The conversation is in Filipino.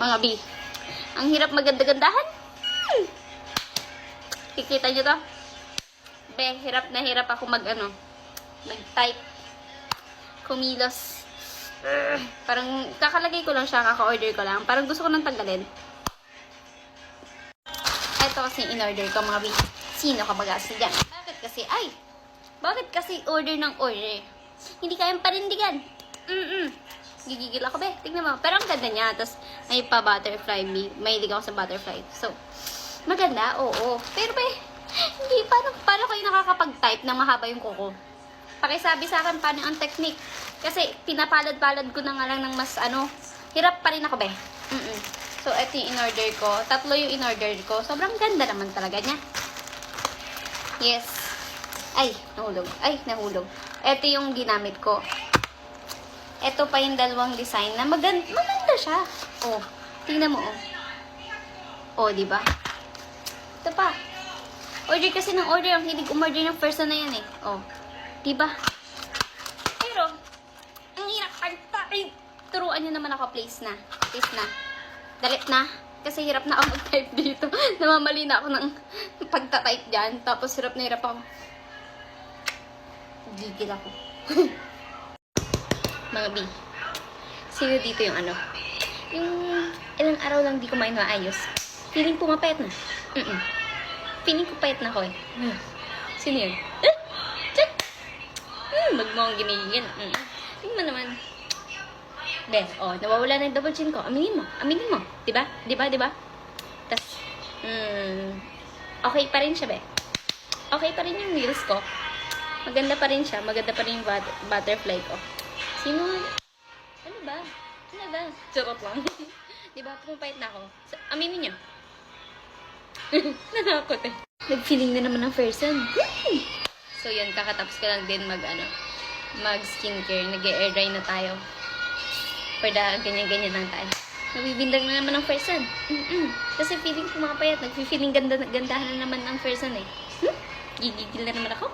Mga B. Ang hirap maganda-gandahan. Kikita nyo to? Be, hirap na hirap ako mag-type. Kumilos. Parang kakalagay ko lang siya, kaka-order ko lang. Parang gusto ko nang tanggalin. Ito kasi in-order ko, mga B. Sino ka mag-aasa dyan? Bakit kasi order ng order? Hindi kayang panindigan. Gigigil ako, be. Tignan mo. Pero ang ganda niya. Tapos, may pa-butterfly. Mahilig ako sa butterfly. So, maganda, oo. Pero, be, hindi. Paano kayo nakakapag-type na mahaba yung kuko? Pakisabi sa akin paano ang technique. Kasi, pinapalad-palad ko na nga lang ng mas, hirap pa rin ako, be. So, ito yung in-order ko. 3 yung in-order ko. Sobrang ganda naman talaga niya. Yes. Ay, nahulog. Ito yung ginamit ko. Ito pa yung 2 design na maganda siya. Oh, tingnan mo, oh. Oh, diba? Ito pa. Order kasi ng order. Ang hilig umorder ng person na yan, eh. Oh, diba? Pero, ang hirap pag-type. Turuan nyo naman ako, please na. Dalit na. Kasi hirap na ako mag-type dito. Namamali na ako ng pagta-type dyan. Tapos hirap na hirap ako. Gigil ako. Mga B. Sino dito yung yung ilang araw lang di kumain maayos. Feeling pumapayat na. Feeling ko payat na ako eh. Sino yun? Magmong ginigil. Tingnan mo naman. Be, nawawala na yung double chin ko. Aminin mo. Diba? Tas, okay pa rin siya, be. Okay pa rin yung wheels ko. Maganda pa rin siya. Maganda pa rin yung butterfly ko. Sino? Ano ba? Charot lang. Diba? Pumapayat na ako. Aminin nyo. Nanakot eh. Nag-feeling na naman ng person. So, yun. Kakatapos ko lang din mag-skincare. Nag-air dry na tayo. Para ganyan-ganyan lang tayo. Nabibindang na naman ng person. Kasi feeling pumapayat. Nag-feeling gandahan na naman ng person eh. Gigigil na naman ako.